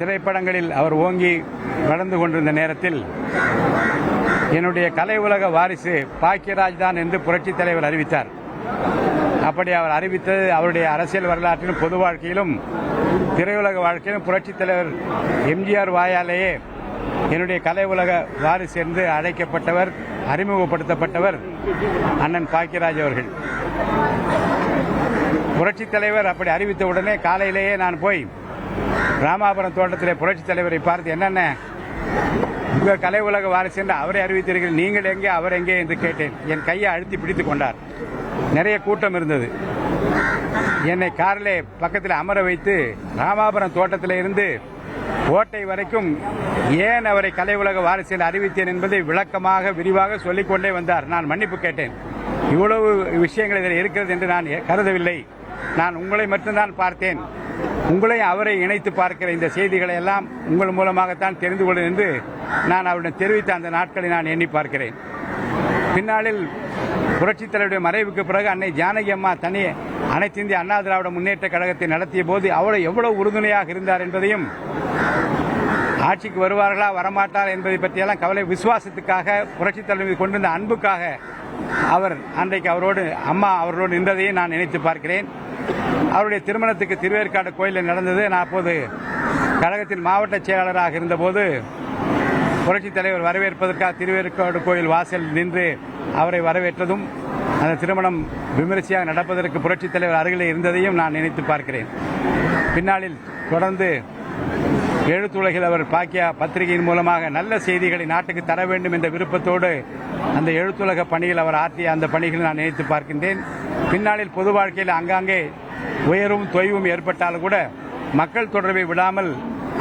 திரைப்படங்களில் அவர் ஓங்கி வளர்ந்து கொண்டிருந்த நேரத்தில் என்னுடைய கலை உலக வாரிசு பாக்கியராஜ் தான் என்று புரட்சித் தலைவர் அறிவித்தார். அப்படி அவர் அறிவித்தது அவருடைய அரசியல் வரலாற்றிலும் பொது வாழ்க்கையிலும் திரையுலக வாழ்க்கையிலும் புரட்சித் தலைவர் எம்ஜிஆர் வாயாலேயே என்னுடைய கலை உலக வாரிசு என்று அழைக்கப்பட்டவர், அறிமுகப்படுத்தப்பட்டவர் அண்ணன் பாக்கியராஜ் அவர்கள். புரட்சித் தலைவர் அப்படி அறிவித்த உடனே காலையிலேயே நான் போய் ராமாபுரம் தோட்டத்திலே புரட்சித் தலைவரை பார்த்து, என்னென்ன உங்கள் கலை உலக வாரிசு என்று அவரை அறிவித்தீர்கள், நீங்கள் எங்கே அவர் எங்கே என்று கேட்டேன். என் கையை அழுத்தி பிடித்துக் கொண்டார். நிறைய கூட்டம் இருந்தது. என்னை காரிலே பக்கத்தில் அமர வைத்து ராமாபுரம் தோட்டத்தில் இருந்து கோட்டை வரைக்கும் ஏன் அவரை கலை உலக வாரிசு என்று அறிவித்தேன் என்பதை விளக்கமாக விரிவாக சொல்லிக்கொண்டே வந்தார். நான் மன்னிப்பு கேட்டேன். இவ்வளவு விஷயங்கள் இதில் இருக்கிறது என்று நான் கருதவில்லை. நான் உங்களை மட்டும்தான் பார்த்தேன். உங்களை அவரை இணைத்து பார்க்கிற இந்த செய்திகளை எல்லாம் உங்கள் மூலமாகத்தான் தெரிந்து கொள்ளும் என்று நான் அவரிடம் தெரிவித்த அந்த நாட்களை நான் எண்ணி பார்க்கிறேன். பின்னாளில் புரட்சித் தலைவருடைய மறைவுக்கு பிறகு அன்னை ஜானகி அம்மா அனைத்து இந்திய அண்ணா திராவிட முன்னேற்ற கழகத்தை நடத்திய போது அவரை எவ்வளவு உறுதுணையாக இருந்தார் என்பதையும், ஆட்சிக்கு வருவார்களா வரமாட்டார் என்பதை பற்றியெல்லாம் கவலை, விசுவாசத்துக்காக புரட்சித் தலைவர் கொண்டிருந்த அன்புக்காக அவர் அன்றைக்கு அம்மா அவர்களோடு நின்றதையும் நான் நினைத்து பார்க்கிறேன். அவருடைய திருமணத்துக்கு திருவேற்காடு கோயிலில் நடந்தது. நான் அப்போது கழகத்தில் மாவட்ட செயலாளராக இருந்தபோது புரட்சித் தலைவர் வரவேற்பதற்காக திருவேற்காடு கோயில் வாசல் நின்று அவரை வரவேற்றதும், அந்த திருமணம் விமரிசையாக நடப்பதற்கு புரட்சித் தலைவர் அருகிலே இருந்ததையும் நான் நினைத்து பார்க்கிறேன். பின்னாளில் தொடர்ந்து எழுத்துலகில் அவர் பாக்கியா பத்திரிகையின் மூலமாக நல்ல செய்திகளை நாட்டுக்கு தர வேண்டும் என்ற விருப்பத்தோடு அந்த எழுத்துலக பணியில் அவர் ஆற்றிய அந்த பணிகளை நான் நினைத்து பார்க்கின்றேன். பின்னாளில் பொது வாழ்க்கையில் அங்காங்கே உயர்வும் தொய்வும் ஏற்பட்டாலும் கூட மக்கள் தொடர்பை விடாமல்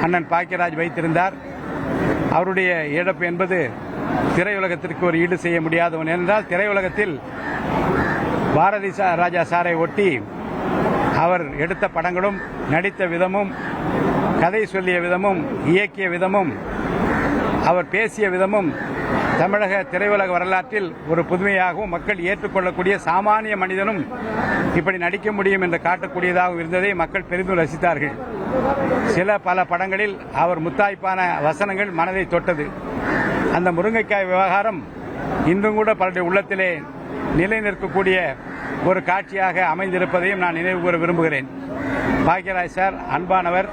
அண்ணன் பாக்கியராஜ் வைத்திருந்தார். அவருடைய இழப்பு என்பது திரையுலகத்திற்கு ஒரு ஈடு செய்ய முடியாத ஒன்று. என்றால் திரையுலகத்தில் பாரதி ராஜா சாரை ஒட்டி அவர் எடுத்த படங்களும், நடித்த விதமும், கதை சொல்லிய விதமும், இயக்கிய விதமும், அவர் பேசிய விதமும் தமிழக திரையுலக வரலாற்றில் ஒரு புதுமையாகவும் மக்கள் ஏற்றுக்கொள்ளக்கூடிய சாமானிய மனிதனும் இப்படி நடிக்க முடியும் என்று காட்டக்கூடியதாகவும் இருந்ததை மக்கள் பெரிதும் ரசித்தார்கள். பல படங்களில் அவர் முத்தாய்ப்பான வசனங்கள் மனதை தொட்டது. அந்த முருங்கைக்காய் விவகாரம் இன்றும் கூட பலருடைய உள்ளத்திலே நிலை நிற்கக்கூடிய ஒரு காட்சியாக அமைந்திருப்பதையும் நான் நினைவு கூற விரும்புகிறேன். பாக்கியராஜ் சார் அன்பானவர்,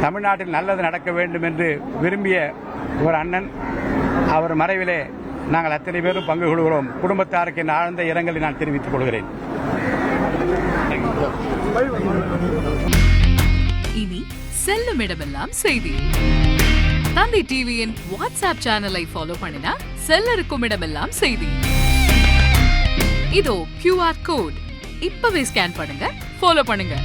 தமிழ்நாட்டில் நல்லது நடக்க வேண்டும் என்று விரும்பிய ஒரு அண்ணன். அவர் மறைவிலே நாங்கள் அத்தனை பேரும் பங்கு கொள்கிறோம். குடும்பத்தாருக்கு என் ஆழ்ந்த இரங்கலை நான் தெரிவித்துக் கொள்கிறேன். இனி செல்லும் இடமெல்லாம் செய்தி. தந்தி டிவியின் வாட்ஸ்அப் சேனலை ஃபாலோ பண்ணினா செல்ல இருக்கும் இடமெல்லாம் செய்தி. இதோ QR கோட், இப்பவே ஸ்கேன் பண்ணுங்க, ஃபாலோ பண்ணுங்க.